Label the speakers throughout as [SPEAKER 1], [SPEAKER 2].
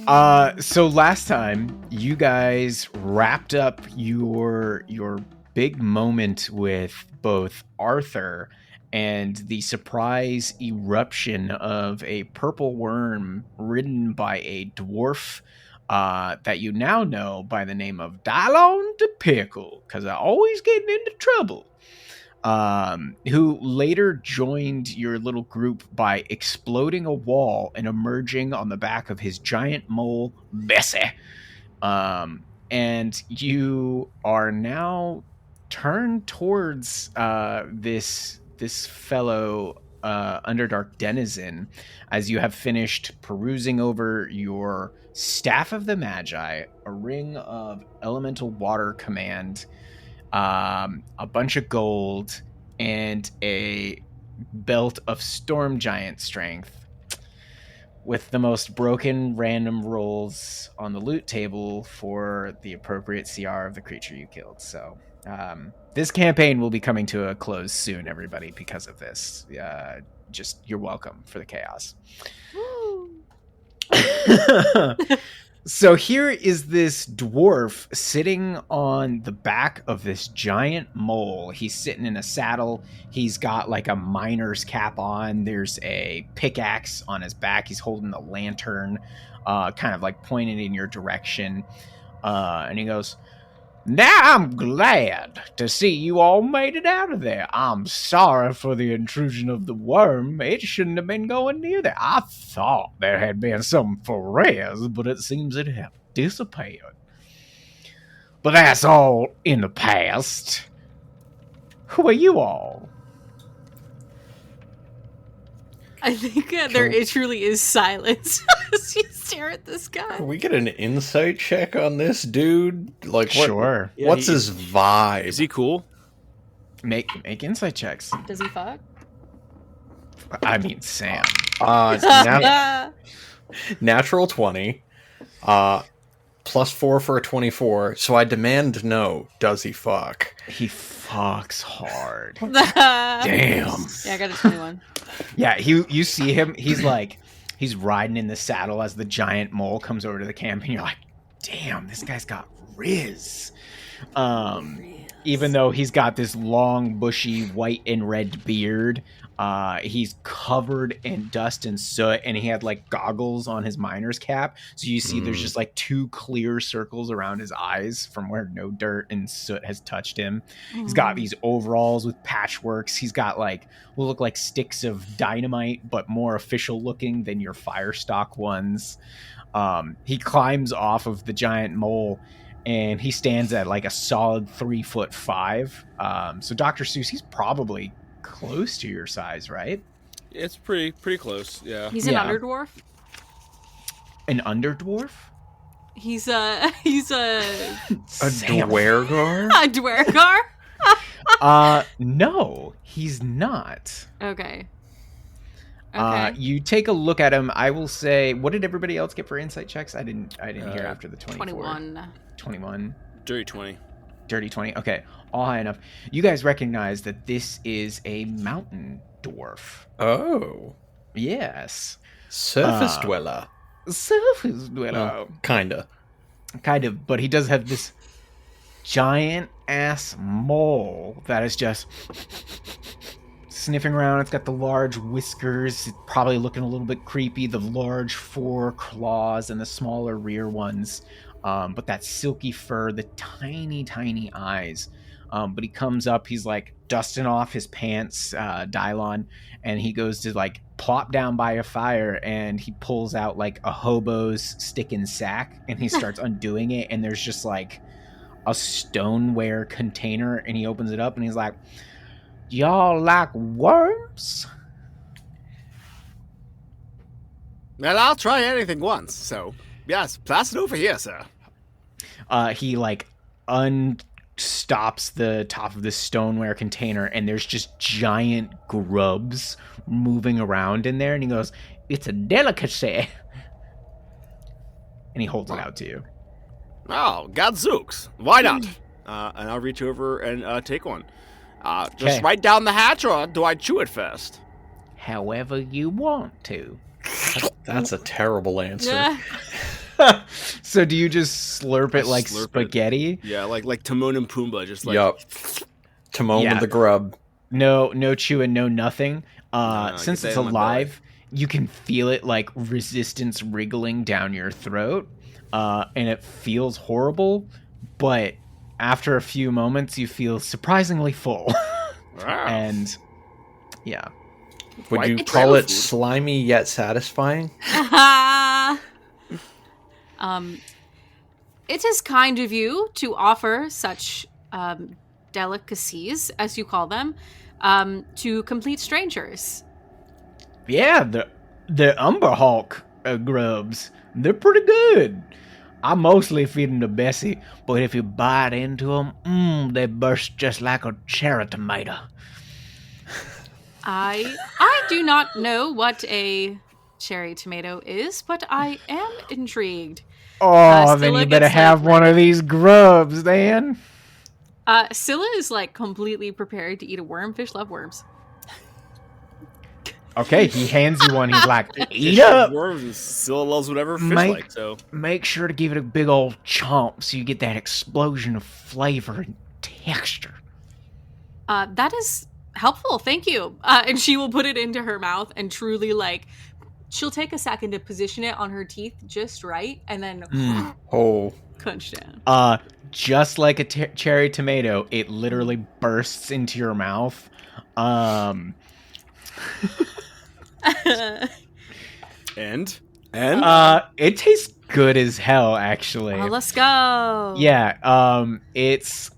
[SPEAKER 1] So last time you guys wrapped up your big moment with both Arthur and the surprise eruption of a purple worm ridden by a dwarf that you now know by the name of Dylon the Pickle, because I always getting into trouble. Who later joined your little group by exploding a wall and emerging on the back of his giant mole, Bessie. And you are now turned towards this fellow Underdark denizen as you have finished perusing over your Staff of the Magi, a ring of elemental water command, a bunch of gold, and a belt of storm giant strength, with the most broken random rolls on the loot table for the appropriate CR of the creature you killed. So this campaign will be coming to a close soon, everybody, because of this. Just you're welcome for the chaos. So here is this dwarf sitting on the back of this giant mole. He's sitting in a saddle. He's got like a miner's cap on. There's a pickaxe on his back. He's holding a lantern, kind of like pointed in your direction. And he goes, "Now I'm glad to see you all made it out of there. I'm sorry for the intrusion of the worm. It shouldn't have been going near there. I thought there had been some Ferez, but it seems it had disappeared. But that's all in the past. Who are you all?"
[SPEAKER 2] I think there truly is silence as you stare at this guy.
[SPEAKER 3] Can we get an insight check on this dude? Like,
[SPEAKER 1] Sure.
[SPEAKER 3] What's his vibe?
[SPEAKER 4] Is he cool?
[SPEAKER 1] Make insight checks.
[SPEAKER 2] Does he fuck?
[SPEAKER 1] I mean, Sam.
[SPEAKER 3] Natural 20. +4 for a 24. So I demand no. Does he fuck?
[SPEAKER 1] He fucks hard.
[SPEAKER 3] Damn.
[SPEAKER 2] Yeah, I got a 21.
[SPEAKER 1] Yeah, you see him. He's riding in the saddle as the giant mole comes over to the camp, and you're like, damn, this guy's got riz. Even though he's got this long, bushy, white and red beard, he's covered in dust and soot, and he had like goggles on his miner's cap. So you see there's just like 2 clear circles around his eyes from where no dirt and soot has touched him. He's got these overalls with patchworks. He's got like, will look like sticks of dynamite, but more official looking than your Firestock ones. He climbs off of the giant mole, and he stands at like a solid 3'5". So Dr. Seuss, he's probably close to your size, right?
[SPEAKER 4] It's pretty close. Yeah.
[SPEAKER 2] He's an underdwarf.
[SPEAKER 1] An underdwarf?
[SPEAKER 2] He's a
[SPEAKER 3] dwergar?
[SPEAKER 2] A dwergar?
[SPEAKER 1] No, he's not.
[SPEAKER 2] Okay.
[SPEAKER 1] You take a look at him. I will say, what did everybody else get for insight checks? I didn't hear after the 24. 21.
[SPEAKER 4] Dirty 20.
[SPEAKER 1] Dirty 20. Okay, all high enough. You guys recognize that this is a mountain dwarf.
[SPEAKER 3] Oh.
[SPEAKER 1] Yes.
[SPEAKER 3] Surface dweller.
[SPEAKER 1] Surface dweller.
[SPEAKER 3] Kinda.
[SPEAKER 1] Kind of, but he does have this giant ass mole that is just sniffing around. It's got the large whiskers. It's probably looking a little bit creepy. The large 4 claws and the smaller rear ones. But that silky fur, the tiny, tiny eyes. But he comes up, he's like dusting off his pants, Dylon, and he goes to like plop down by a fire, and he pulls out like a hobo's stick and sack, and he starts undoing it, and there's just like a stoneware container, and he opens it up, and he's like, "Y'all like worms?"
[SPEAKER 4] Well, I'll try anything once, so yes, pass it over here, sir.
[SPEAKER 1] He like unstops the top of this stoneware container, and there's just giant grubs moving around in there, and he goes, "It's a delicacy." And he holds it out to you.
[SPEAKER 4] Oh, gadzooks. Why not? And I'll reach over and take one. Just right down the hatch, or do I chew it first?
[SPEAKER 1] However you want to.
[SPEAKER 3] That's a terrible answer.
[SPEAKER 2] Yeah.
[SPEAKER 1] So do you just slurp it like
[SPEAKER 4] slurp it.
[SPEAKER 1] spaghetti?
[SPEAKER 4] Yeah, like Timon and Pumbaa, just like
[SPEAKER 3] Yup. Timon
[SPEAKER 1] Yeah.
[SPEAKER 3] with the grub.
[SPEAKER 1] No chewing, no nothing.
[SPEAKER 4] No,
[SPEAKER 1] Since
[SPEAKER 4] get
[SPEAKER 1] it's
[SPEAKER 4] that in my
[SPEAKER 1] alive, you can feel it like resistance wriggling down your throat, and it feels horrible. But after a few moments, you feel surprisingly full,
[SPEAKER 4] Wow.
[SPEAKER 1] and yeah.
[SPEAKER 3] Would
[SPEAKER 4] Quite
[SPEAKER 3] you
[SPEAKER 4] the
[SPEAKER 3] call
[SPEAKER 4] trail
[SPEAKER 3] it
[SPEAKER 4] food.
[SPEAKER 3] slimy yet satisfying?
[SPEAKER 2] It is kind of you to offer such delicacies, as you call them, to complete strangers.
[SPEAKER 1] Yeah, the Umberhawk grubs, they're pretty good. I mostly feed them to Bessie, but if you bite into them, they burst just like a cherry tomato.
[SPEAKER 2] I do not know what a cherry tomato is, but I am intrigued.
[SPEAKER 1] Oh, then
[SPEAKER 2] Scylla
[SPEAKER 1] you better
[SPEAKER 2] gets,
[SPEAKER 1] have
[SPEAKER 2] like,
[SPEAKER 1] one of
[SPEAKER 2] ready.
[SPEAKER 1] these grubs, then.
[SPEAKER 2] Scylla is like completely prepared to eat a worm. Fish love worms.
[SPEAKER 1] Okay, he hands you one. He's like, eat
[SPEAKER 4] Fish
[SPEAKER 1] up.
[SPEAKER 4] worms and Scylla loves whatever fish
[SPEAKER 1] Mike.
[SPEAKER 4] like. So
[SPEAKER 1] Make sure to give it a big old chomp so you get that explosion of flavor and texture.
[SPEAKER 2] That is helpful. Thank you. And she will put it into her mouth and truly like. She'll take a second to position it on her teeth just right, and then
[SPEAKER 3] Oh.
[SPEAKER 2] crunch down.
[SPEAKER 1] Just like a cherry tomato, it literally bursts into your mouth.
[SPEAKER 4] and
[SPEAKER 1] It tastes good as hell, actually.
[SPEAKER 2] Oh, let's go.
[SPEAKER 1] Yeah, it's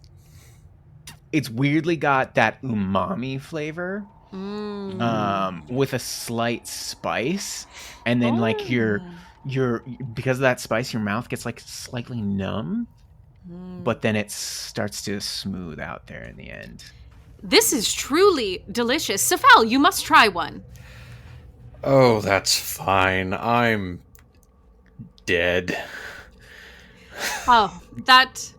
[SPEAKER 1] weirdly got that umami flavor, with a slight spice, and then like your because of that spice, your mouth gets like slightly numb, but then it starts to smooth out there in the end.
[SPEAKER 2] This is truly delicious. Sephel, you must try one.
[SPEAKER 3] Oh, that's fine. I'm dead.
[SPEAKER 2] Oh, that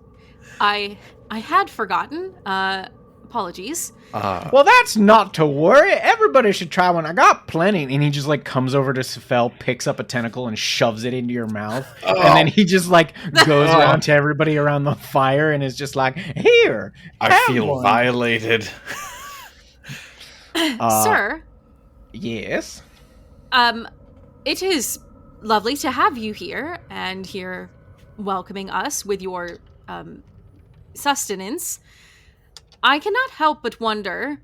[SPEAKER 2] I had forgotten. Apologies.
[SPEAKER 1] Well, that's not to worry. Everybody should try one. I got plenty. And he just like comes over to Sephel, picks up a tentacle, and shoves it into your mouth. And then he just like goes around to everybody around the fire and is just like, "Here,
[SPEAKER 3] I
[SPEAKER 1] have
[SPEAKER 3] feel
[SPEAKER 1] one."
[SPEAKER 3] violated.
[SPEAKER 2] Sir,
[SPEAKER 1] Yes.
[SPEAKER 2] it is lovely to have you here and here welcoming us with your sustenance. I cannot help but wonder,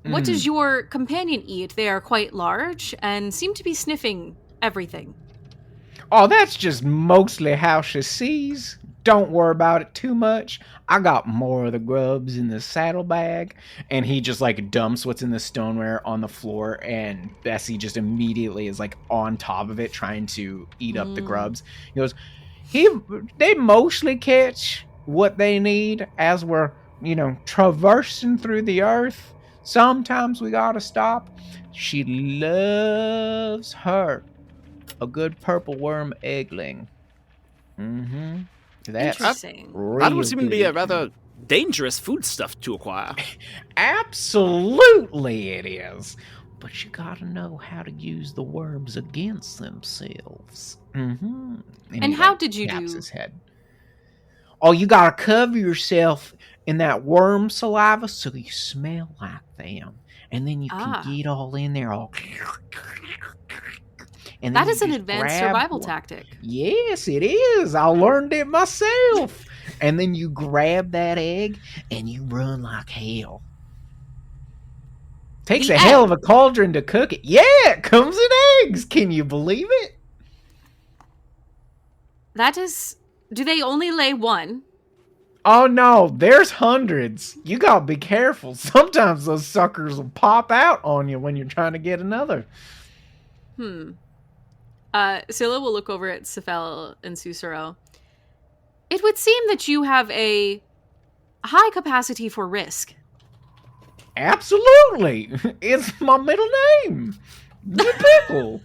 [SPEAKER 2] what does your companion eat? They are quite large and seem to be sniffing everything.
[SPEAKER 1] Oh, that's just mostly how she sees. Don't worry about it too much. I got more of the grubs in the saddlebag. And he just like dumps what's in the stoneware on the floor, and Bessie just immediately is like on top of it trying to eat up the grubs. He goes, they mostly catch what they need as we're, traversing through the earth. Sometimes we gotta stop. She loves her a good purple worm eggling. Mm-hmm. That's
[SPEAKER 2] Interesting.
[SPEAKER 4] that would seem to be a
[SPEAKER 1] good.
[SPEAKER 4] rather dangerous foodstuff to acquire.
[SPEAKER 1] Absolutely it is. But you gotta know how to use the worms against themselves. Mm-hmm.
[SPEAKER 2] And how did you
[SPEAKER 1] taps
[SPEAKER 2] do?
[SPEAKER 1] his head. Oh, you gotta cover yourself in that worm saliva so you smell like them. And then you can get all in there all... And
[SPEAKER 2] That
[SPEAKER 1] then
[SPEAKER 2] is
[SPEAKER 1] you
[SPEAKER 2] an
[SPEAKER 1] just
[SPEAKER 2] advanced
[SPEAKER 1] grab
[SPEAKER 2] survival
[SPEAKER 1] one.
[SPEAKER 2] tactic.
[SPEAKER 1] Yes, it is. I learned it myself. And then you grab that egg and you run like hell. Takes
[SPEAKER 2] The
[SPEAKER 1] a hell
[SPEAKER 2] egg.
[SPEAKER 1] of a cauldron to cook it. Yeah, it comes in eggs. Can you believe it?
[SPEAKER 2] That is... Do they only lay one?
[SPEAKER 1] Oh no, there's hundreds. You gotta be careful. Sometimes those suckers will pop out on you when you're trying to get another.
[SPEAKER 2] Scylla will look over at Sephel and Sussaro. It would seem that you have a high capacity for risk.
[SPEAKER 1] Absolutely. It's my middle name. The Pickle.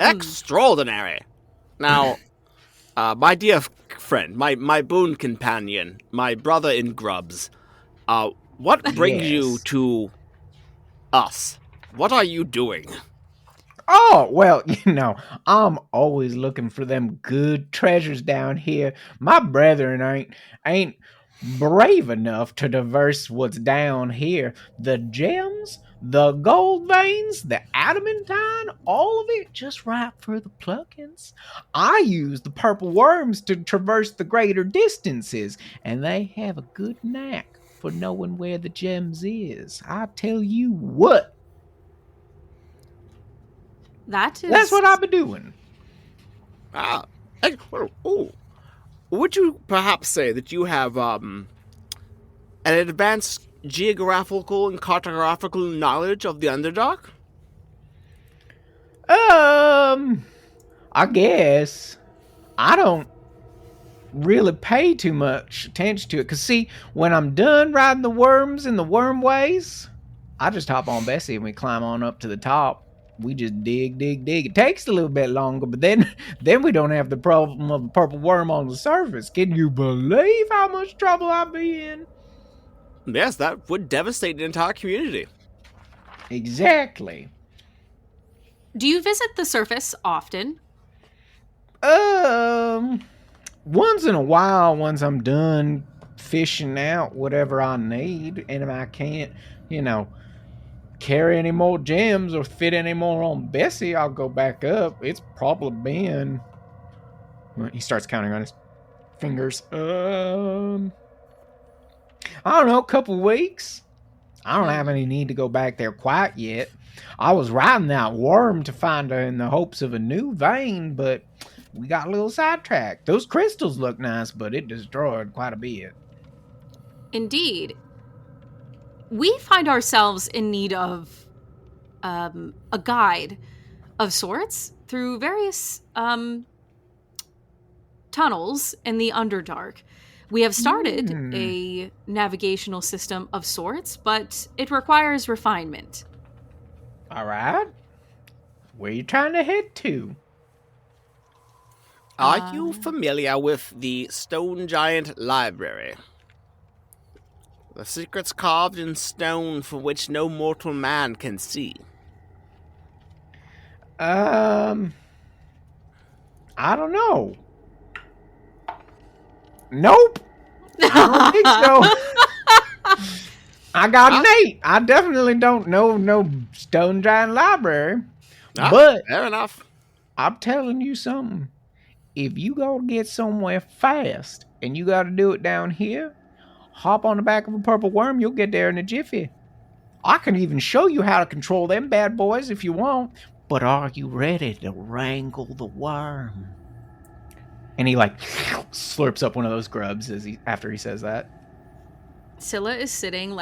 [SPEAKER 4] Extraordinary. Now, my dear friend, my boon companion, my brother in grubs, what brings you
[SPEAKER 1] Yes.
[SPEAKER 4] to us? What are you doing?
[SPEAKER 1] Oh, well, I'm always looking for them good treasures down here. My brethren ain't brave enough to traverse what's down here. The gems, the gold veins, the adamantine, all of it just ripe for the pluckings. I use the purple worms to traverse the greater distances, and they have a good knack for knowing where the gems is. I tell you what. That's what I've been doing.
[SPEAKER 4] Ah, would you perhaps say that you have an advanced geographical and cartographical knowledge of the Underdark?
[SPEAKER 1] I guess I don't really pay too much attention to it. Cause see, when I'm done riding the worms in the wormways, I just hop on Bessie and we climb on up to the top. We just dig. It takes a little bit longer, but then we don't have the problem of a purple worm on the surface. Can you believe how much trouble I've been in?
[SPEAKER 4] Yes, that would devastate the entire community.
[SPEAKER 1] Exactly.
[SPEAKER 2] Do you visit the surface often?
[SPEAKER 1] Once in a while, once I'm done fishing out whatever I need, and if I can't, carry any more gems or fit any more on Bessie, I'll go back up. It's probably been... He starts counting on his fingers. I don't know, a couple weeks. I don't have any need to go back there quite yet. I was riding that worm to find her in the hopes of a new vein, but we got a little sidetracked. Those crystals look nice, but it destroyed quite a bit.
[SPEAKER 2] Indeed. We find ourselves in need of a guide of sorts through various tunnels in the Underdark. We have started a navigational system of sorts, but it requires refinement.
[SPEAKER 1] All right. Where are you trying to head to?
[SPEAKER 4] Are you familiar with the Stone Giant Library? The secrets carved in stone for which no mortal man can see.
[SPEAKER 1] I don't know. Nope. I don't think so. I got Nate. I definitely don't know no Stone Giant Library. But
[SPEAKER 4] fair enough.
[SPEAKER 1] I'm telling you something. If you gotta get somewhere fast and you gotta do it down here, hop on the back of a purple worm, you'll get there in a jiffy. I can even show you how to control them bad boys if you want. But are you ready to wrangle the worm? And he slurps up one of those grubs after he says that.
[SPEAKER 2] Scylla is sitting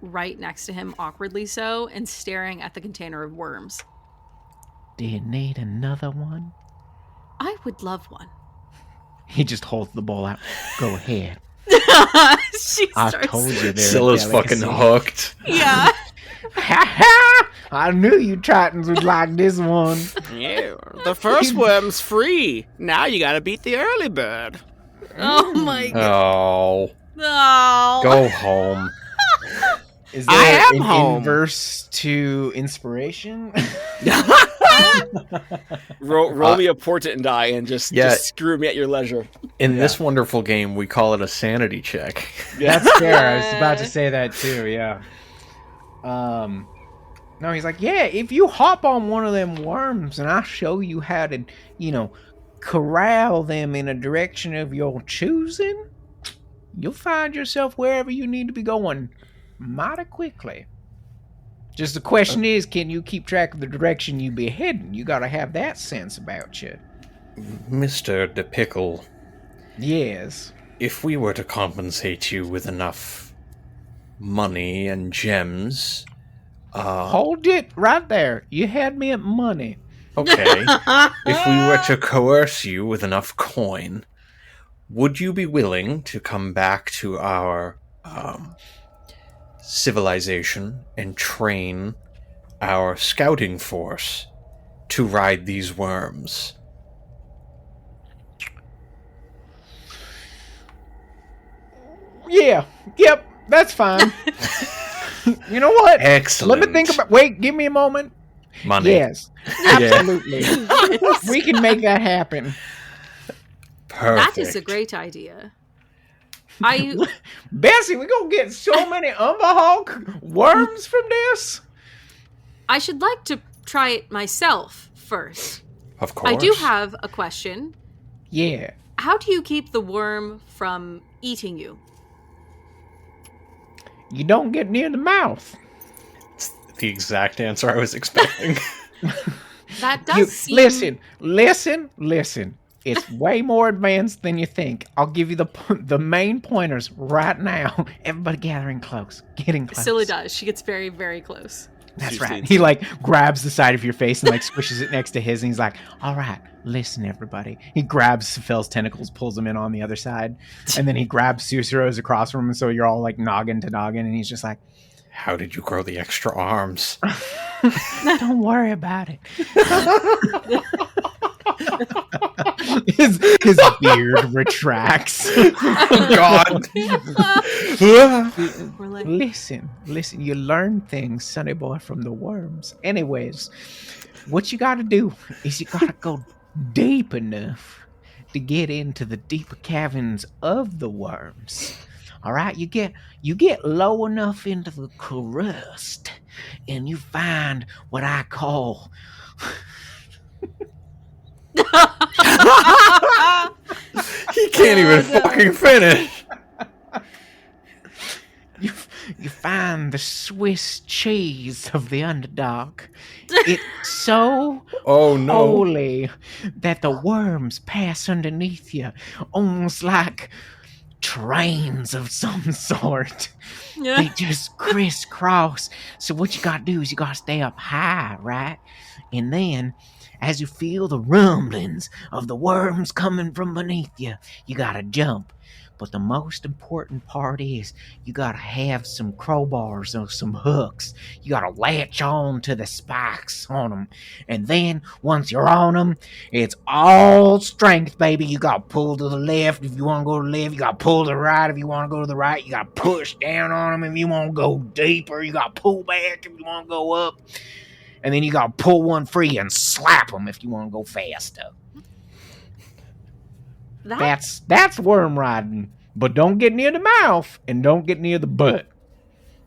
[SPEAKER 2] right next to him, awkwardly so, and staring at the container of worms.
[SPEAKER 1] Do you need another one?
[SPEAKER 2] I would love one.
[SPEAKER 1] He just holds the bowl out. Go ahead.
[SPEAKER 2] I
[SPEAKER 1] told you there.
[SPEAKER 3] Scylla's fucking hooked.
[SPEAKER 2] Yeah.
[SPEAKER 1] I knew you Tritons would like this one.
[SPEAKER 4] Yeah, the first worm's free. Now you gotta beat the early bird.
[SPEAKER 2] Oh my god.
[SPEAKER 3] Oh. Go home.
[SPEAKER 1] Is there an inverse to inspiration?
[SPEAKER 4] Roll me a portent die and just screw me at your leisure.
[SPEAKER 3] In this wonderful game, we call it a sanity check.
[SPEAKER 1] That's fair. I was about to say that too, yeah. No, he's like, yeah, if you hop on one of them worms and I show you how to, corral them in a direction of your choosing, you'll find yourself wherever you need to be going mighty quickly. Just the question is, can you keep track of the direction you be heading? You gotta have that sense about you.
[SPEAKER 3] Mr. DePickle.
[SPEAKER 1] Yes.
[SPEAKER 3] If we were to compensate you with enough money and gems...
[SPEAKER 1] Hold it right there. You had me at money.
[SPEAKER 3] Okay. If we were to coerce you with enough coin, would you be willing to come back to our civilization and train our scouting force to ride these worms?
[SPEAKER 1] Yeah. Yep. That's fine. You know what?
[SPEAKER 3] Excellent.
[SPEAKER 1] Let me think about... Wait, give me a moment.
[SPEAKER 3] Money.
[SPEAKER 1] Yes, absolutely.
[SPEAKER 2] Yes.
[SPEAKER 1] We can make that happen.
[SPEAKER 3] Perfect.
[SPEAKER 2] That is a great idea. I
[SPEAKER 1] Bessie, we gonna get so many Umberhawk worms from this.
[SPEAKER 2] should like to try it myself first.
[SPEAKER 3] Of course.
[SPEAKER 2] I do have a question.
[SPEAKER 1] Yeah.
[SPEAKER 2] How do you keep the worm from eating you?
[SPEAKER 1] You don't get near the mouth.
[SPEAKER 3] It's the exact answer I was expecting.
[SPEAKER 2] That does seem...
[SPEAKER 1] Listen. It's way more advanced than you think. I'll give you the main pointers right now. Everybody gathering close. Getting close.
[SPEAKER 2] Scylla does. She gets very, very close.
[SPEAKER 1] That's
[SPEAKER 4] She
[SPEAKER 1] right.
[SPEAKER 4] sees
[SPEAKER 1] He
[SPEAKER 4] it.
[SPEAKER 1] like grabs the side of your face and like squishes it next to his, and he's like, "All right, listen, everybody." He grabs Sephel's tentacles, pulls him in on the other side, and then he grabs Sussaro's across from him, so you're all like noggin to noggin, and he's just like,
[SPEAKER 3] How did you grow the extra arms?
[SPEAKER 1] "Don't worry about it." his beard retracts.
[SPEAKER 3] God.
[SPEAKER 2] We're like,
[SPEAKER 1] Listen, you learn things, sonny boy, from the worms. Anyways, what you gotta do is you gotta go deep enough to get into the deeper caverns of the worms. All right, you get low enough into the crust, and you find what I call
[SPEAKER 3] He can't even fucking finish.
[SPEAKER 1] you find the Swiss cheese of the underdog. It's so
[SPEAKER 3] Oh no.
[SPEAKER 1] holy that the worms pass underneath you, almost like trains of some sort. They just crisscross. So what you gotta do is you gotta stay up high, right? And then, as you feel the rumblings of the worms coming from beneath you, you gotta jump. But the most important part is you gotta have some crowbars or some hooks. You gotta latch on to the spikes on them. And then, once you're on them, it's all strength, baby. You gotta pull to the left if you wanna go to the left. You gotta pull to the right if you wanna go to the right. You gotta push down on them if you wanna go deeper. You gotta pull back if you wanna go up. And then you gotta pull one free and slap them if you wanna go faster. That's worm riding. But don't get near the mouth and don't get near the butt.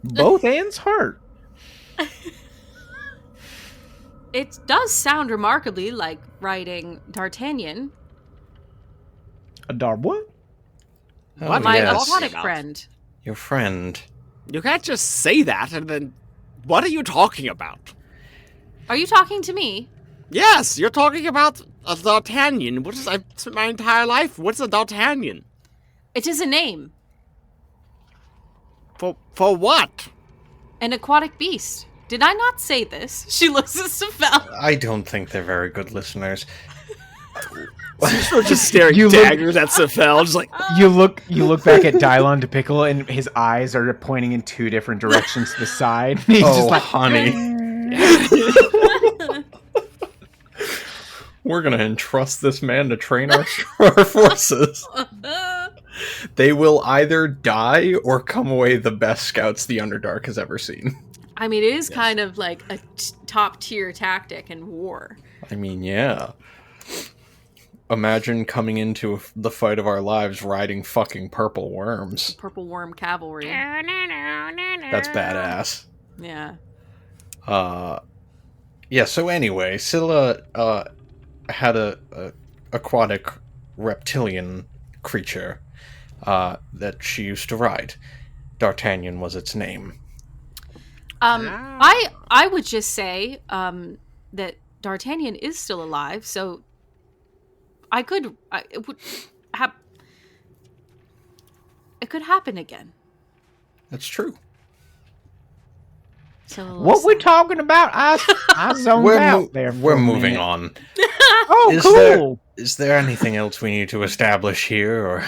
[SPEAKER 1] Both ends hurt.
[SPEAKER 2] It does sound remarkably like riding D'Artagnan,
[SPEAKER 1] A dar what?
[SPEAKER 3] Oh,
[SPEAKER 2] my
[SPEAKER 3] yes.
[SPEAKER 2] aquatic friend.
[SPEAKER 3] Your friend.
[SPEAKER 4] You can't just say that and then... What are you talking about?
[SPEAKER 2] Are you talking to me?
[SPEAKER 4] Yes, you're talking about a D'Artagnan. I've spent my entire life. What's a D'Artagnan?
[SPEAKER 2] It is a name.
[SPEAKER 4] For what?
[SPEAKER 2] An aquatic beast. Did I not say this? She looks at Sephel.
[SPEAKER 3] I don't think they're very good listeners.
[SPEAKER 4] We're just staring
[SPEAKER 1] You look-
[SPEAKER 4] daggers at Sephel, just like...
[SPEAKER 1] You look back at Dylon to Pickle and his eyes are pointing in two different directions to the side. He's
[SPEAKER 3] Oh,
[SPEAKER 1] just like,
[SPEAKER 3] honey. We're gonna entrust this man to train our forces. They will either die or come away the best scouts the Underdark has ever seen.
[SPEAKER 2] I mean, it is kind of like a top tier tactic in war.
[SPEAKER 3] I mean, yeah. Imagine coming into the fight of our lives riding fucking purple worms.
[SPEAKER 2] Purple worm cavalry.
[SPEAKER 3] That's badass.
[SPEAKER 2] Yeah.
[SPEAKER 3] Yeah, so anyway, Scylla had a aquatic reptilian creature that she used to ride. D'Artagnan was its name.
[SPEAKER 2] I would just say that D'Artagnan is still alive, so it could happen again.
[SPEAKER 3] That's true.
[SPEAKER 2] So
[SPEAKER 1] what we're talking about? I zoned out there. For
[SPEAKER 3] We're
[SPEAKER 1] a
[SPEAKER 3] moving
[SPEAKER 1] minute.
[SPEAKER 3] on.
[SPEAKER 1] Oh, cool.
[SPEAKER 3] Is there anything else we need to establish here, or?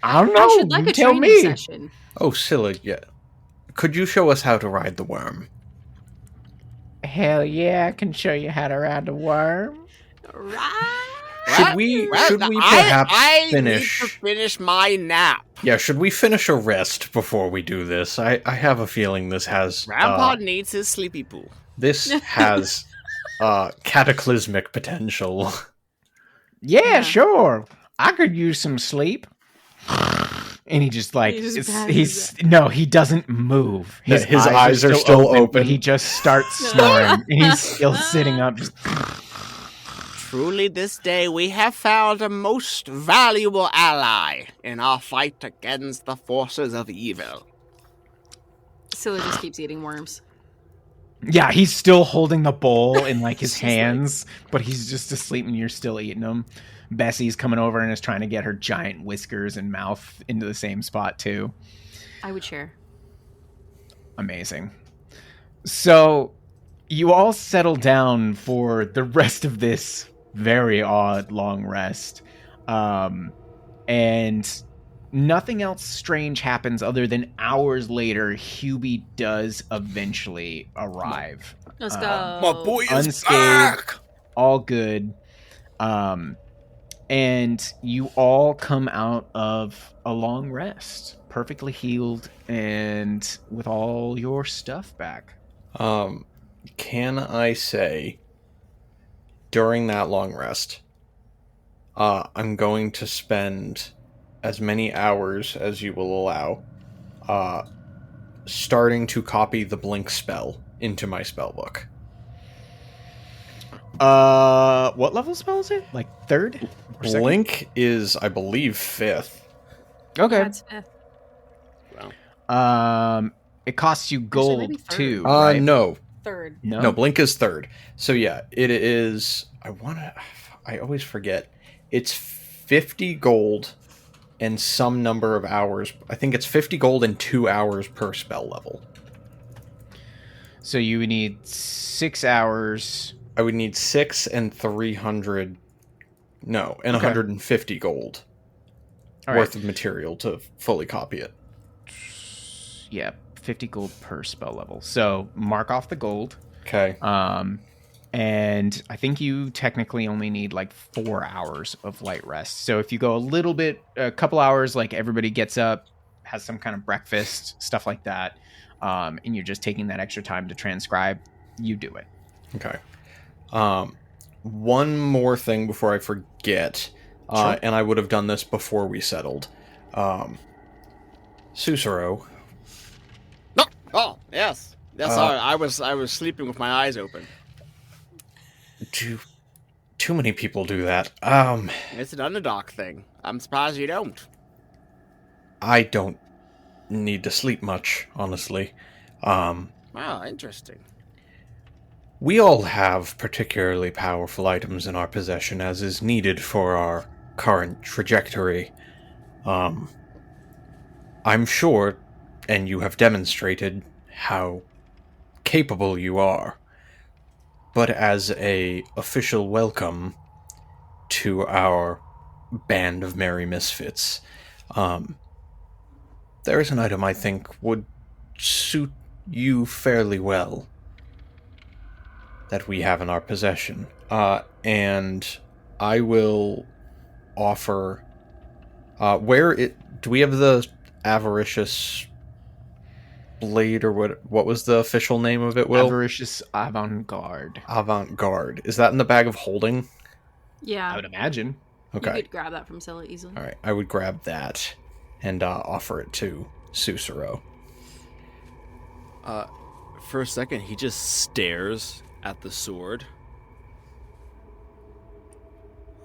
[SPEAKER 1] I don't know.
[SPEAKER 2] I should like
[SPEAKER 1] You
[SPEAKER 2] a
[SPEAKER 1] tell
[SPEAKER 2] training
[SPEAKER 1] me.
[SPEAKER 2] session.
[SPEAKER 3] Oh, Scylla, yeah. Could you show us how to ride the worm?
[SPEAKER 1] Hell yeah, I can show you how to ride the worm.
[SPEAKER 2] Right.
[SPEAKER 3] Should we perhaps
[SPEAKER 4] I
[SPEAKER 3] finish?
[SPEAKER 4] need to finish my nap.
[SPEAKER 3] Yeah, should we finish a rest before we do this? I have a feeling this has...
[SPEAKER 4] Grandpa needs his sleepy poo.
[SPEAKER 3] This has cataclysmic potential.
[SPEAKER 1] Yeah, sure. I could use some sleep. And he just like
[SPEAKER 2] He just
[SPEAKER 1] he doesn't move.
[SPEAKER 3] His eyes are still open.
[SPEAKER 1] But he just starts snoring. And he's still sitting up. Just...
[SPEAKER 4] Truly this day we have found a most valuable ally in our fight against the forces of evil.
[SPEAKER 2] Scylla just keeps eating worms.
[SPEAKER 1] Yeah, he's still holding the bowl in like his hands, but he's just asleep and you're still eating them. Bessie's coming over and is trying to get her giant whiskers and mouth into the same spot too.
[SPEAKER 2] I would share.
[SPEAKER 1] Amazing. So you all settle down for the rest of this very odd long rest. And nothing else strange happens other than hours later, Hubie does eventually arrive.
[SPEAKER 2] Let's go.
[SPEAKER 4] My boy is
[SPEAKER 1] unscathed,
[SPEAKER 4] back!
[SPEAKER 1] all good. And you all come out of a long rest, perfectly healed and with all your stuff back.
[SPEAKER 3] Can I say, during that long rest, I'm going to spend as many hours as you will allow, starting to copy the blink spell into my spellbook.
[SPEAKER 1] What level spell is it? Like 3rd?
[SPEAKER 3] Blink is, I believe, 5th.
[SPEAKER 1] Okay.
[SPEAKER 2] That's fifth.
[SPEAKER 1] It costs you gold
[SPEAKER 2] maybe third.
[SPEAKER 1] too, right?
[SPEAKER 3] No.
[SPEAKER 2] Third.
[SPEAKER 3] No, Blink is 3rd. So yeah, it is... I always forget. It's 50 gold and some number of hours. I think it's 50 gold and 2 hours per spell level.
[SPEAKER 1] So you would need 6 hours.
[SPEAKER 3] I would need 6 and 300... No, and 150 gold worth of material to fully copy it.
[SPEAKER 1] Yeah, 50 gold per spell level. So mark off the gold.
[SPEAKER 3] Okay.
[SPEAKER 1] And I think you technically only need like 4 hours of light rest. So if you go a couple hours, like everybody gets up, has some kind of breakfast, stuff like that, and you're just taking that extra time to transcribe, you do it.
[SPEAKER 3] Okay. One more thing before I forget,
[SPEAKER 1] Sure.
[SPEAKER 3] and I would have done this before we settled. Sussaro.
[SPEAKER 4] No. Oh, yes. Sorry, I was sleeping with my eyes open.
[SPEAKER 3] Too many people do that.
[SPEAKER 4] It's an underdog thing. I'm surprised you don't.
[SPEAKER 3] I don't need to sleep much, honestly.
[SPEAKER 4] Wow, interesting.
[SPEAKER 3] We all have particularly powerful items in our possession, as is needed for our current trajectory. I'm sure, and you have demonstrated, how capable you are. But as a official welcome to our band of merry misfits, there is an item I think would suit you fairly well that we have in our possession. And I will offer... do we have the avaricious blade, or what was the official name of it, Will?
[SPEAKER 1] Avaricious Avant-Garde.
[SPEAKER 3] Avant-Garde. Is that in the bag of holding?
[SPEAKER 2] Yeah.
[SPEAKER 1] I would imagine.
[SPEAKER 3] Okay.
[SPEAKER 2] You could grab that from Scylla easily.
[SPEAKER 3] All right. I would grab that and offer it to Sussaro.
[SPEAKER 4] For a second, he just stares at the sword.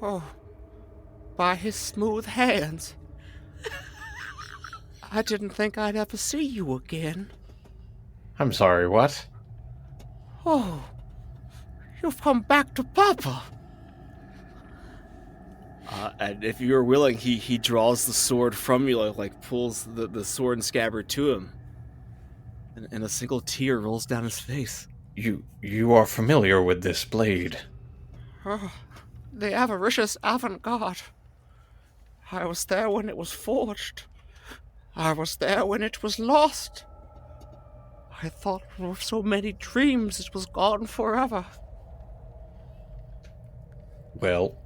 [SPEAKER 4] Oh, by his smooth hands. I didn't think I'd ever see you again.
[SPEAKER 3] I'm sorry, what?
[SPEAKER 4] Oh, you've come back to Papa. And if you're willing, he draws the sword from you, like pulls the sword and scabbard to him. And a single tear rolls down his face.
[SPEAKER 3] You are familiar with this blade?
[SPEAKER 4] Oh, the avaricious avant-garde. I was there when it was forged. I was there when it was lost. I thought with so many dreams it was gone forever. Well...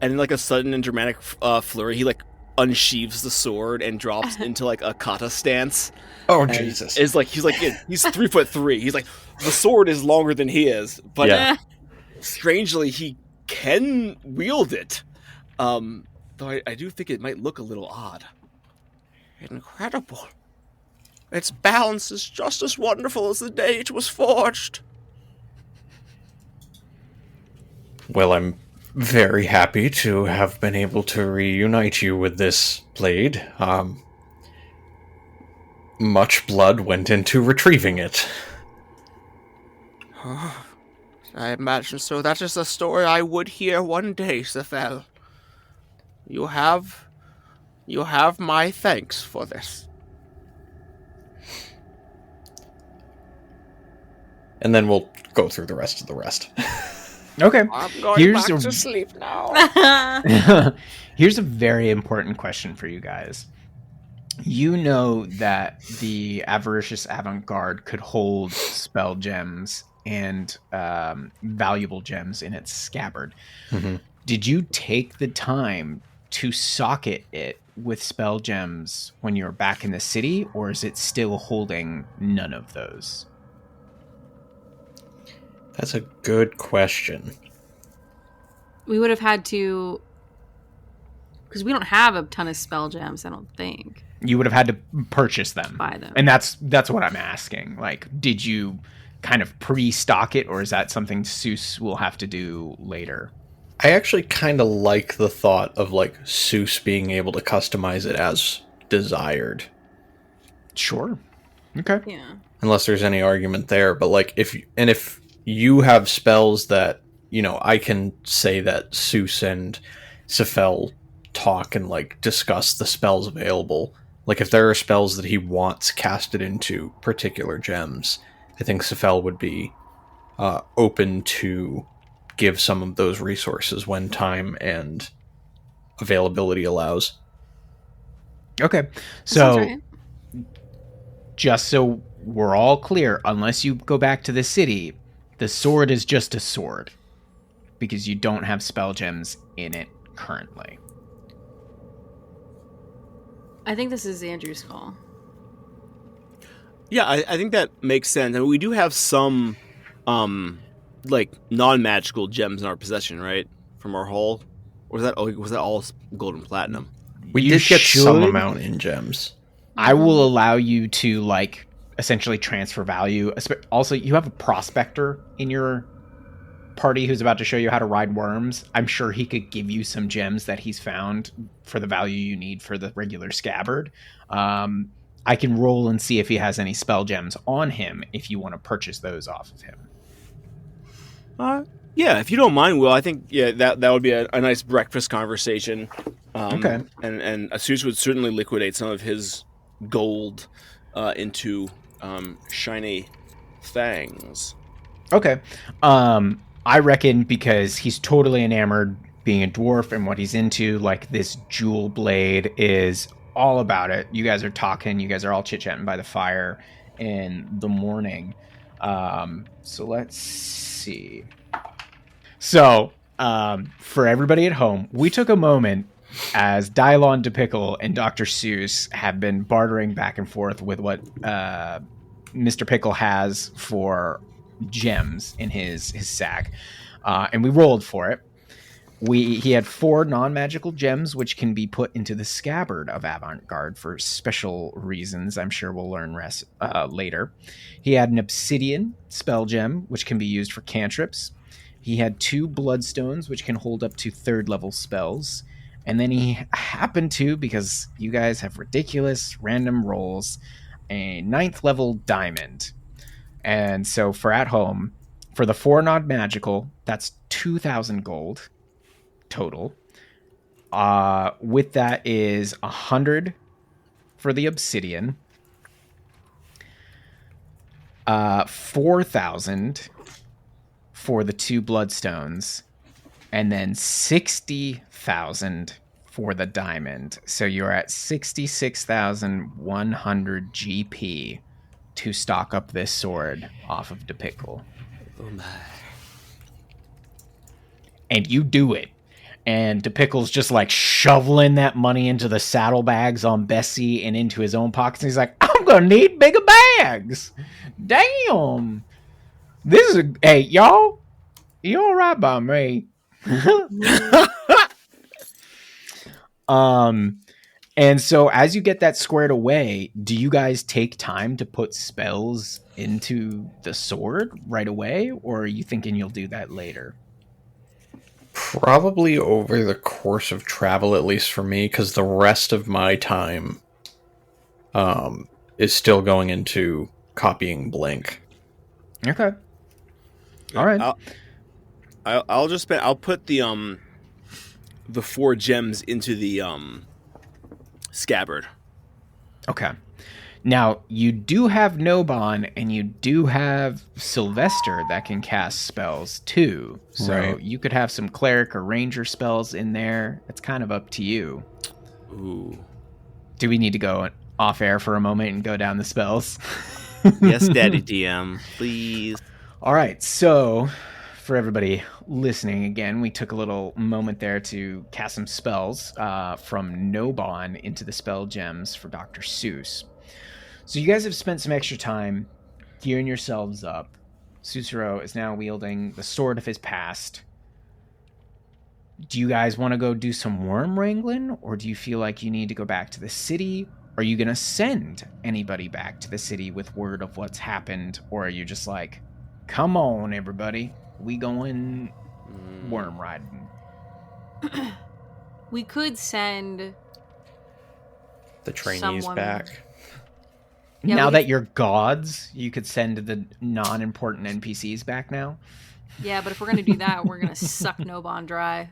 [SPEAKER 4] And in like a sudden and dramatic flurry, he like
[SPEAKER 5] unsheaves the sword and drops into like a kata stance.
[SPEAKER 3] Oh,
[SPEAKER 5] And
[SPEAKER 3] Jesus.
[SPEAKER 5] he's 3'3". He's like, the sword is longer than he is, but
[SPEAKER 3] Yeah.
[SPEAKER 5] strangely he can wield it. Though I do think it might look a little odd.
[SPEAKER 4] Incredible. Its balance is just as wonderful as the day it was forged.
[SPEAKER 3] Well, I'm very happy to have been able to reunite you with this blade. Much blood went into retrieving it.
[SPEAKER 4] I imagine so. That is a story I would hear one day, Sephel. You have my thanks for this.
[SPEAKER 3] And then we'll go through the rest of the rest.
[SPEAKER 1] Okay.
[SPEAKER 4] I'm going
[SPEAKER 1] Here's
[SPEAKER 4] back
[SPEAKER 1] a-
[SPEAKER 4] to sleep now.
[SPEAKER 1] Here's a very important question for you guys. You know that the avaricious avant-garde could hold spell gems and valuable gems in its scabbard.
[SPEAKER 3] Mm-hmm.
[SPEAKER 1] Did you take the time to socket it with spell gems when you were back in the city, or is it still holding none of those?
[SPEAKER 3] That's a good question.
[SPEAKER 2] We would have had to, because we don't have a ton of spell gems, I don't think.
[SPEAKER 1] You would have had to purchase them.
[SPEAKER 2] Buy them.
[SPEAKER 1] And that's what I'm asking. Like, did you kind of pre-stock it, or is that something Seuss will have to do later?
[SPEAKER 3] I actually kind of like the thought of, like, Seuss being able to customize it as desired.
[SPEAKER 1] Sure. Okay.
[SPEAKER 2] Yeah.
[SPEAKER 3] Unless there's any argument there. But, like, if you have spells that, you know, I can say that Seuss and Sephel talk and, like, discuss the spells available. Like, if there are spells that he wants casted into particular gems, I think Sephel would be open to give some of those resources when time and availability allows.
[SPEAKER 1] Okay.
[SPEAKER 2] That
[SPEAKER 1] So,
[SPEAKER 2] sounds right.
[SPEAKER 1] just so we're all clear, unless you go back to the city, the sword is just a sword. Because you don't have spell gems in it currently.
[SPEAKER 2] I think this is Andrew's call.
[SPEAKER 5] Yeah, I think that makes sense. I mean, we do have some, like, non-magical gems in our possession, right? From our haul? Or was that all gold and platinum?
[SPEAKER 3] We
[SPEAKER 1] You
[SPEAKER 3] did get some
[SPEAKER 1] should-
[SPEAKER 3] amount in gems.
[SPEAKER 1] I will allow you to, like, essentially transfer value. Also, you have a prospector in your party who's about to show you how to ride worms. I'm sure he could give you some gems that he's found for the value you need for the regular scabbard. I can roll and see if he has any spell gems on him if you want to purchase those off of him.
[SPEAKER 5] Yeah, if you don't mind, Will, I think that would be a nice breakfast conversation.
[SPEAKER 1] Okay.
[SPEAKER 5] And Asus would certainly liquidate some of his gold into shiny fangs.
[SPEAKER 1] Okay. I reckon because he's totally enamored being a dwarf and what he's into, like this jewel blade is all about it. You guys are talking, you guys are all chit-chatting by the fire in the morning. So let's see. So, for everybody at home, we took a moment as Dylon DePickle and Dr. Seuss have been bartering back and forth with what Mr. Pickle has for gems in his sack, and we rolled for it. He had 4 non-magical gems which can be put into the scabbard of Avant-Garde for special reasons. I'm sure we'll learn later. He had an obsidian spell gem which can be used for cantrips. He had 2 bloodstones which can hold up to 3rd level spells, and then he happened to, because you guys have ridiculous random rolls, a 9th level diamond. And so for at home, for the 4 non-magical, that's 2,000 gold total. With that is 100 for the obsidian, 4,000 for the 2 bloodstones, and then 60,000 for the diamond. So you're at 66,100 GP to stock up this sword off of DePickle.
[SPEAKER 5] Oh my.
[SPEAKER 1] And you do it. And DePickle's just like shoveling that money into the saddlebags on Bessie and into his own pockets. And he's like, I'm gonna need bigger bags. Damn. This is hey, y'all. You all right by me? And so as you get that squared away, do you guys take time to put spells into the sword right away, or are you thinking you'll do that later?
[SPEAKER 3] Probably over the course of travel, at least for me, because the rest of my time is still going into copying Blink.
[SPEAKER 1] Okay. All right.
[SPEAKER 5] I'll just spend. I'll put the 4 gems into the scabbard.
[SPEAKER 1] Okay. Now, you do have Nobon, and you do have Sylvester that can cast spells, too. So
[SPEAKER 3] Right.
[SPEAKER 1] you could have some cleric or ranger spells in there. It's kind of up to you.
[SPEAKER 5] Ooh.
[SPEAKER 1] Do we need to go off air for a moment and go down the spells?
[SPEAKER 5] Yes, Daddy DM, please.
[SPEAKER 1] All right, so for everybody listening again, we took a little moment there to cast some spells from Nobon into the spell gems for Dr. Seuss. So you guys have spent some extra time gearing yourselves up. Sussaro is now wielding the sword of his past. Do you guys want to go do some worm wrangling, or do you feel like you need to go back to the city? Are you going to send anybody back to the city with word of what's happened, or are you just like, come on, everybody, we going worm riding?
[SPEAKER 2] We could send
[SPEAKER 3] The trainees
[SPEAKER 2] Someone-
[SPEAKER 3] back.
[SPEAKER 2] Yeah,
[SPEAKER 1] Now
[SPEAKER 2] we-
[SPEAKER 1] that you're gods, you could send the non-important NPCs back now.
[SPEAKER 2] Yeah, but if we're gonna do that, we're gonna suck Nobon dry.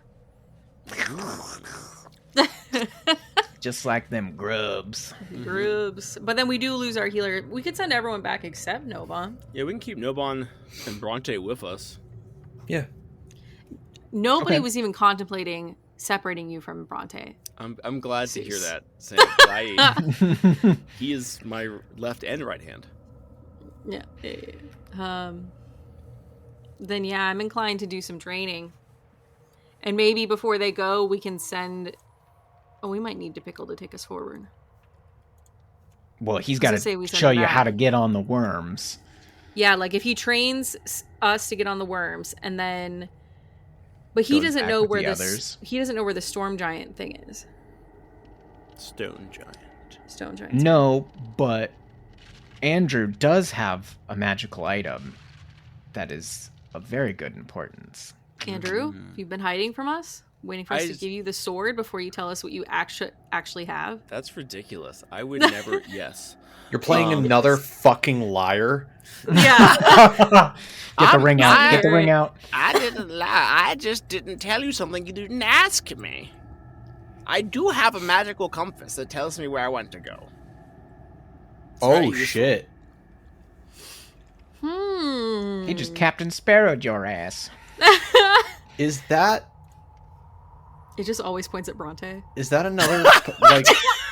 [SPEAKER 1] Just like them grubs.
[SPEAKER 2] Grubs. But then we do lose our healer. We could send everyone back except Nobon.
[SPEAKER 5] Yeah, we can keep Nobon and Bronte with us.
[SPEAKER 3] Yeah.
[SPEAKER 2] Nobody
[SPEAKER 1] Okay.
[SPEAKER 2] was even contemplating separating you from Bronte.
[SPEAKER 5] I'm glad to hear
[SPEAKER 2] Jeez.
[SPEAKER 5] that, Sam. He is my left and right hand.
[SPEAKER 2] Yeah. Then yeah, I'm inclined to do some training. And maybe before they go, we can send. Oh, we might need DePickle to take us forward.
[SPEAKER 1] Well, he's
[SPEAKER 2] I
[SPEAKER 1] got
[SPEAKER 2] was gonna say we
[SPEAKER 1] to
[SPEAKER 2] send
[SPEAKER 1] show
[SPEAKER 2] him
[SPEAKER 1] you how
[SPEAKER 2] back.
[SPEAKER 1] to get on the worms.
[SPEAKER 2] Yeah, like if he trains us to get on the worms, and then, but he
[SPEAKER 1] Goes
[SPEAKER 2] doesn't
[SPEAKER 1] back
[SPEAKER 2] know
[SPEAKER 1] with
[SPEAKER 2] where
[SPEAKER 1] the
[SPEAKER 2] the
[SPEAKER 1] others.
[SPEAKER 2] he doesn't know where the storm giant thing is.
[SPEAKER 5] Stone giant.
[SPEAKER 2] Stone giant.
[SPEAKER 1] No, but Andrew does have a magical item that is of very good importance.
[SPEAKER 2] Andrew, you've been hiding from us, waiting for us
[SPEAKER 5] I
[SPEAKER 2] to
[SPEAKER 5] just-
[SPEAKER 2] give you the sword before you tell us what you actually have.
[SPEAKER 5] That's ridiculous. I would never. Yes.
[SPEAKER 3] You're playing
[SPEAKER 5] Um,
[SPEAKER 3] another fucking liar.
[SPEAKER 2] Yeah.
[SPEAKER 1] Get the ring out. Get the ring out.
[SPEAKER 4] I didn't lie. I just didn't tell you something you didn't ask me. I do have a magical compass that tells me where I want to go. It's very
[SPEAKER 3] Oh
[SPEAKER 4] useful.
[SPEAKER 3] shit.
[SPEAKER 1] He just Captain Sparrowed your ass.
[SPEAKER 3] Is that
[SPEAKER 2] It just always points at Bronte.
[SPEAKER 3] another like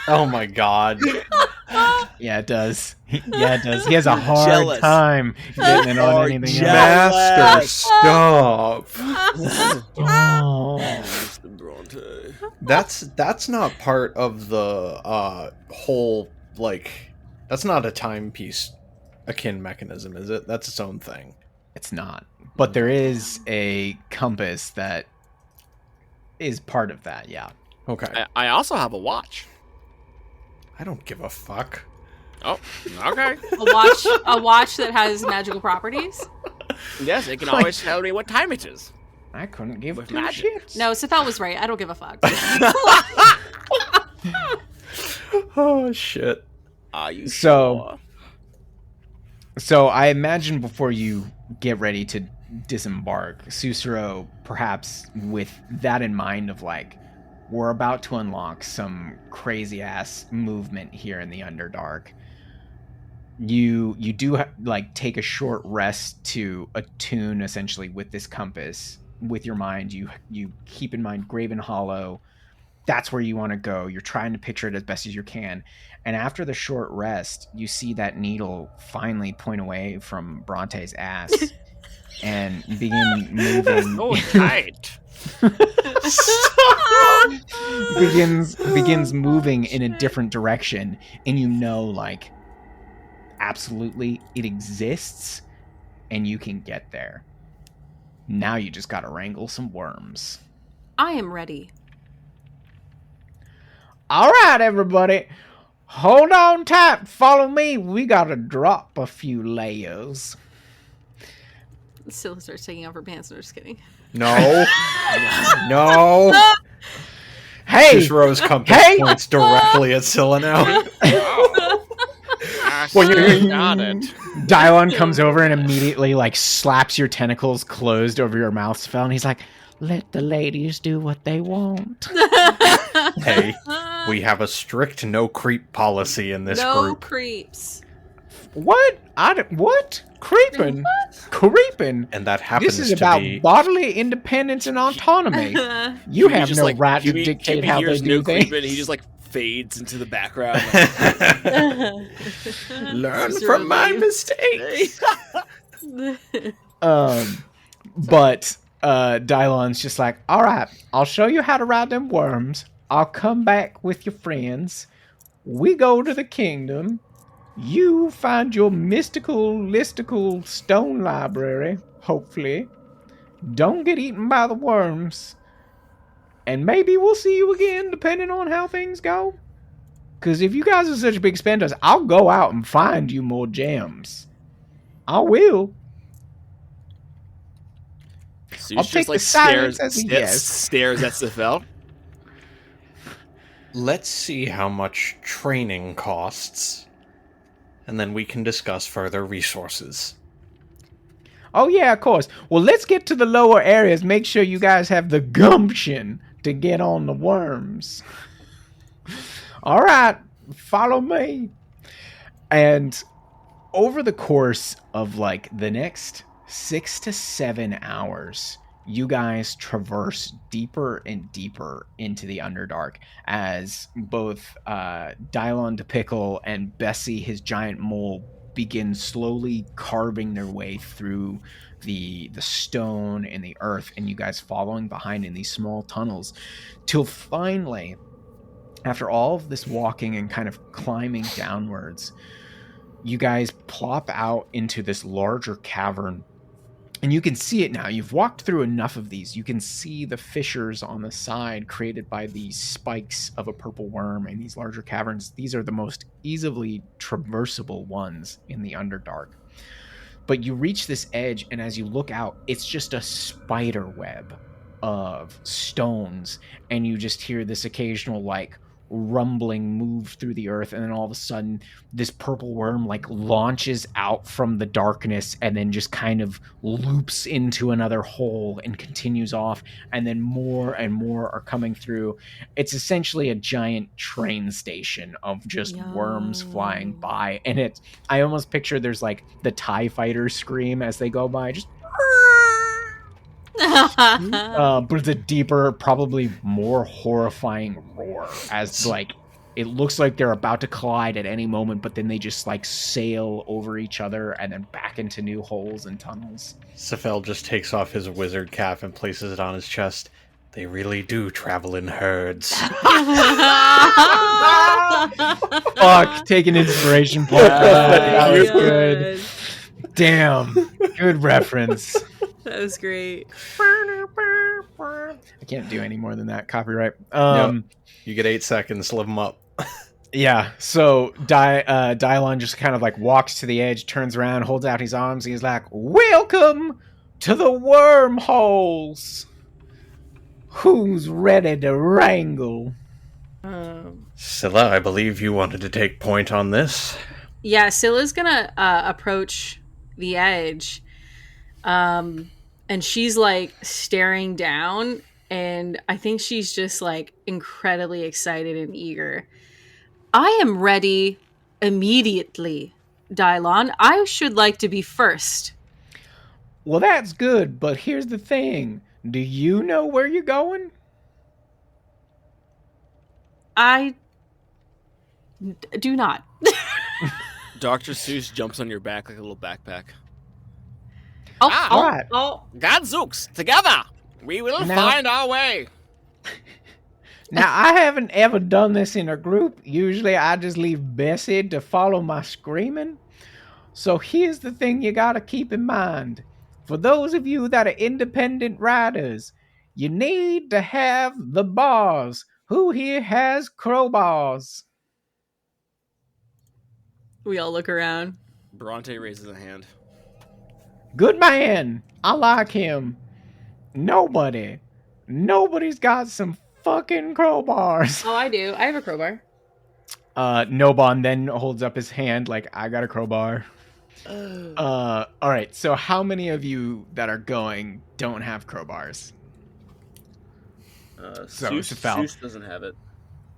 [SPEAKER 3] oh my god.
[SPEAKER 1] Yeah, it does. Yeah, it does. He has a hard
[SPEAKER 5] Jealous.
[SPEAKER 1] time getting it on
[SPEAKER 5] Oh,
[SPEAKER 1] anything
[SPEAKER 5] jealous.
[SPEAKER 1] else.
[SPEAKER 3] Master, stop.
[SPEAKER 1] Oh.
[SPEAKER 5] Mr. Bronte.
[SPEAKER 3] That's not part of the whole like that's not a timepiece akin mechanism, is it? That's its own thing.
[SPEAKER 1] It's not. But there is a compass that is part of that, yeah.
[SPEAKER 3] Okay.
[SPEAKER 4] I also have a watch.
[SPEAKER 3] I don't give a fuck.
[SPEAKER 4] Oh, okay.
[SPEAKER 2] A watch that has magical properties.
[SPEAKER 4] Yes, it can always tell me what time it is.
[SPEAKER 1] I couldn't give
[SPEAKER 4] With
[SPEAKER 1] two
[SPEAKER 4] magic.
[SPEAKER 1] shits.
[SPEAKER 2] No, Sephel was right. I don't give a fuck.
[SPEAKER 3] Oh shit.
[SPEAKER 4] Are you
[SPEAKER 1] So-
[SPEAKER 4] sure?
[SPEAKER 1] So I imagine before you get ready to disembark, Sussaro, perhaps with that in mind of like, we're about to unlock some crazy ass movement here in the Underdark. You do like take a short rest to attune essentially with this compass with your mind. You keep in mind Graven Hollow. That's where you want to go. You're trying to picture it as best as you can. And after the short rest, you see that needle finally point away from Bronte's ass. and begin moving.
[SPEAKER 4] Oh, tight.
[SPEAKER 1] begins moving in a different direction, and you know, like, absolutely it exists and you can get there. Now you just gotta wrangle some worms.
[SPEAKER 2] I am ready.
[SPEAKER 1] All right, everybody, hold on tight, follow me, we gotta drop a few layers.
[SPEAKER 2] Scylla starts taking off her pants. No, just kidding.
[SPEAKER 3] No. No.
[SPEAKER 1] Hey,
[SPEAKER 3] Sussaro's compass
[SPEAKER 1] Hey!
[SPEAKER 3] points directly at Scylla now.
[SPEAKER 4] Well, you got it.
[SPEAKER 1] Dylon comes over and immediately, like, slaps your tentacles closed over your mouth, Sephel, and he's like, let the ladies do what they want.
[SPEAKER 3] Hey, we have a strict no creep policy in this
[SPEAKER 2] no
[SPEAKER 3] group.
[SPEAKER 2] creeps.
[SPEAKER 1] What? What? Creeping? Creeping?
[SPEAKER 3] And that happens
[SPEAKER 1] This is
[SPEAKER 3] to
[SPEAKER 1] about
[SPEAKER 3] be...
[SPEAKER 1] bodily independence and autonomy. You have no right to dictate how they do things.
[SPEAKER 5] And he just like fades into the background.
[SPEAKER 3] Learn from my mistakes.
[SPEAKER 1] But Dylon's just like, all right, I'll show you how to ride them worms. I'll come back with your friends. We go to the kingdom. You find your listicle stone library, hopefully. Don't get eaten by the worms. And maybe we'll see you again, depending on how things go. Because if you guys are such big spenders, I'll go out and find you more gems. I will.
[SPEAKER 5] So
[SPEAKER 1] I'll
[SPEAKER 5] just
[SPEAKER 1] take
[SPEAKER 5] like
[SPEAKER 1] the silence as a yes.
[SPEAKER 5] stares at Sephel.
[SPEAKER 3] Let's see how much training costs, and then we can discuss further resources.
[SPEAKER 1] Oh, yeah, of course. Well, let's get to the lower areas. Make sure you guys have the gumption to get on the worms. All right, follow me. And over the course of, like, the next 6 to 7 hours, you guys traverse deeper and deeper into the Underdark as both Dylon de Pickle and Bessie, his giant mole, begin slowly carving their way through the stone and the earth, and you guys following behind in these small tunnels, till finally, after all of this walking and kind of climbing downwards, you guys plop out into this larger cavern. And you can see it now. You've walked through enough of these. You can see the fissures on the side created by these spikes of a purple worm in these larger caverns. These are the most easily traversable ones in the Underdark. But you reach this edge, and as you look out, it's just a spider web of stones. And you just hear this occasional, like, rumbling move through the earth, and then all of a sudden this purple worm like launches out from the darkness and then just kind of loops into another hole and continues off, and then more and more are coming through. It's essentially a giant train station of just worms flying by, and I almost picture there's like the TIE fighters scream as they go by, just but it's a deeper, probably more horrifying roar as like it looks like they're about to collide at any moment, but then they just like sail over each other and then back into new holes and tunnels.
[SPEAKER 3] Sephel just takes off his wizard cap and places it on his chest. They really do travel in herds.
[SPEAKER 1] Fuck, taking inspiration point. That was good. Damn, good reference.
[SPEAKER 2] That was great.
[SPEAKER 1] I can't do any more than that. Copyright.
[SPEAKER 3] Yep. You get 8 seconds. Live them up.
[SPEAKER 1] Yeah. So Dylon just kind of like walks to the edge, turns around, holds out his arms, and he's like, "Welcome to the wormholes. Who's ready to wrangle?"
[SPEAKER 3] Scylla, I believe you wanted to take point on this.
[SPEAKER 2] Yeah, Scylla's gonna approach the edge. And she's like staring down, and I think she's just like incredibly excited and eager. I am ready immediately, Dylon. I should like to be first.
[SPEAKER 1] Well, that's good, but here's the thing. Do you know where you're going?
[SPEAKER 2] I do not.
[SPEAKER 5] Dr. Seuss jumps on your back like a little backpack.
[SPEAKER 1] all right.
[SPEAKER 4] Gadzooks, together, we will
[SPEAKER 1] Now-
[SPEAKER 4] find our way.
[SPEAKER 1] Now, I haven't ever done this in a group. Usually, I just leave Bessie to follow my screaming. So here's the thing you gotta keep in mind. For those of you that are independent riders, you need to have the bars. Who here has crowbars?
[SPEAKER 2] We all look around.
[SPEAKER 5] Bronte raises a hand.
[SPEAKER 1] Good man. I like him. Nobody's got some fucking crowbars.
[SPEAKER 2] Oh, I do. I have a crowbar.
[SPEAKER 1] Nobon then holds up his hand like, I got a crowbar. All right, so how many of you that are going don't have crowbars? Sephel.
[SPEAKER 5] Seuss doesn't have it.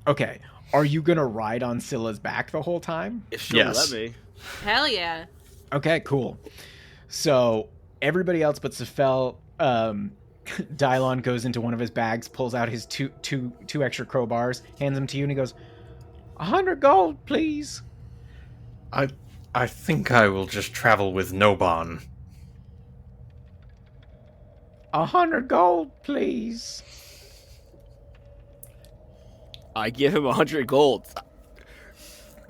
[SPEAKER 1] Okay, are you gonna ride on Scylla's back the whole time?
[SPEAKER 5] If she'll
[SPEAKER 3] Yes.
[SPEAKER 5] let me.
[SPEAKER 2] Hell yeah.
[SPEAKER 1] Okay, cool. So everybody else but Sephel, Dylon goes into one of his bags, pulls out his two extra crowbars, hands them to you, and he goes, 100 gold, please.
[SPEAKER 3] I think I will just travel with Nobon.
[SPEAKER 1] 100 gold, please.
[SPEAKER 5] I give him 100 gold.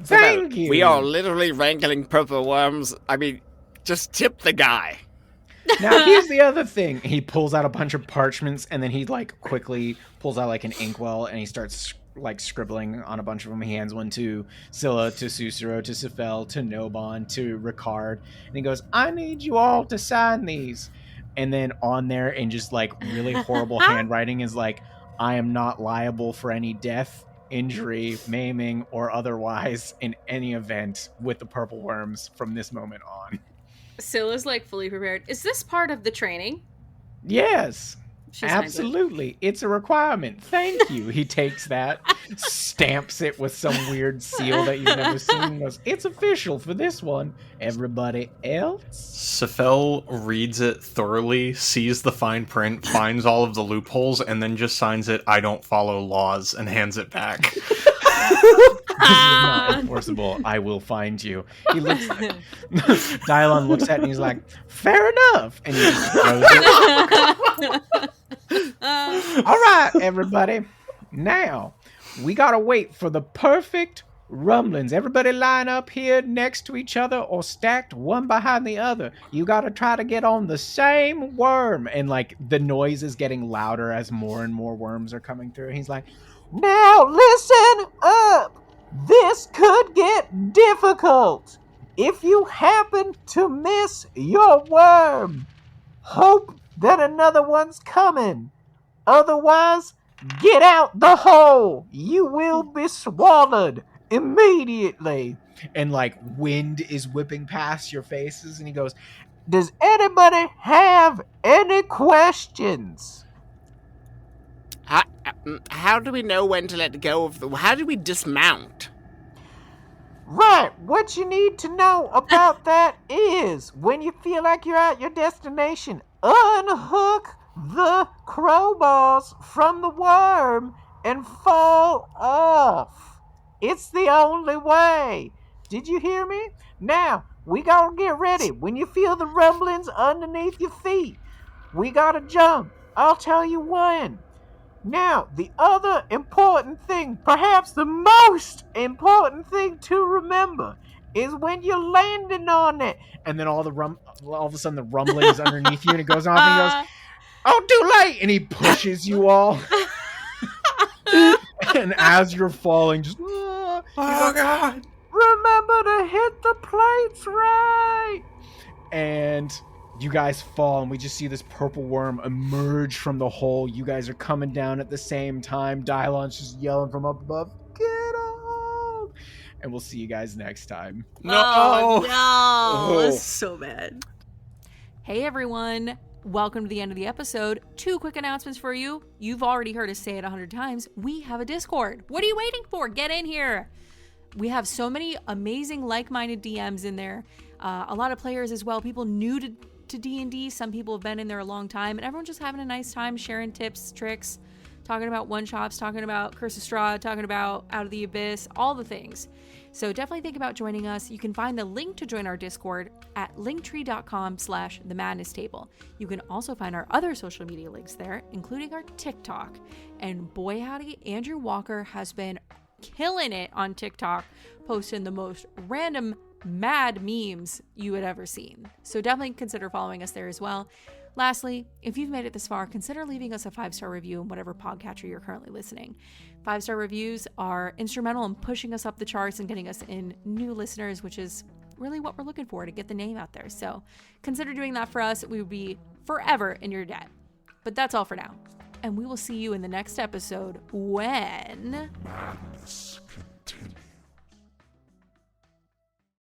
[SPEAKER 1] Thank you.
[SPEAKER 4] We are literally wrangling purple worms. I mean, just tip the guy.
[SPEAKER 1] Now here's the other thing. He pulls out a bunch of parchments and then he like quickly pulls out like an inkwell and he starts like scribbling on a bunch of them. He hands one to Scylla, to Sussaro, to Sephel, to Nobon, to Ricard, and he goes, "I need you all to sign these." And then on there in just like really horrible handwriting is like, "I am not liable for any death, injury, maiming, or otherwise in any event with the purple worms from this moment on."
[SPEAKER 2] Scylla's like fully prepared. Is this part of the training?
[SPEAKER 1] Yes.
[SPEAKER 2] She signs it.
[SPEAKER 1] Absolutely. It's a requirement. Thank you. He takes that, stamps it with some weird seal that you've never seen, and goes, "It's official for this one. Everybody else?"
[SPEAKER 3] Sephel reads it thoroughly, sees the fine print, finds all of the loopholes, and then just signs it, "I don't follow laws," and hands it back.
[SPEAKER 1] This is not enforceable. I will find you. He looks like Dylon looks at it and he's like, "Fair enough." And he just throws it. All right, everybody. Now, we gotta wait for the perfect rumblings. Everybody line up here next to each other or stacked one behind the other. You gotta try to get on the same worm. And like the noise is getting louder as more and more worms are coming through. He's like, "Now listen up. This could get difficult. If you happen to miss your worm, hope that another one's coming. Otherwise, get out the hole. You will be swallowed immediately." And like wind is whipping past your faces, and he goes, "Does anybody have any questions?"
[SPEAKER 4] How do we know when to let go of the... How do we dismount?
[SPEAKER 1] Right, what you need to know about that is when you feel like you're at your destination, unhook the crowbars from the worm and fall off. It's the only way. Did you hear me? Now, we gotta get ready. When you feel the rumblings underneath your feet, we gotta jump. I'll tell you when. Now, the other important thing, perhaps the most important thing to remember, is when you're landing on it. And then all of a sudden the rumbling is underneath you, and it goes off, and he goes, "Oh, too late!" And he pushes you all. And as you're falling, just,
[SPEAKER 3] Oh god!
[SPEAKER 1] "Remember to hit the plates right!" And you guys fall, and we just see this purple worm emerge from the hole. You guys are coming down at the same time. Dylon's just yelling from up above, "Get up!" And we'll see you guys next time.
[SPEAKER 3] No!
[SPEAKER 2] Oh, no.
[SPEAKER 3] Oh.
[SPEAKER 2] This is so bad. Hey, everyone. Welcome to the end of the episode. 2 quick announcements for you. You've already heard us say it 100 times. We have a Discord. What are you waiting for? Get in here. We have so many amazing like-minded DMs in there. A lot of players as well. People new to D&D. Some people have been in there a long time. And everyone's just having a nice time sharing tips, tricks, talking about one-shots, talking about Curse of Strahd, talking about Out of the Abyss, all the things. So definitely think about joining us. You can find the link to join our Discord at linktree.com/themadnesstable. You can also find our other social media links there, including our TikTok. And boy howdy, Andrew Walker has been killing it on TikTok, posting the most random mad memes you had ever seen. So definitely consider following us there as well. Lastly, if you've made it this far, consider leaving us a 5-star review in whatever podcatcher you're currently listening. 5-star reviews are instrumental in pushing us up the charts and getting us in new listeners, which is really what we're looking for to get the name out there. So consider doing that for us. We would be forever in your debt. But that's all for now. And we will see you in the next episode when...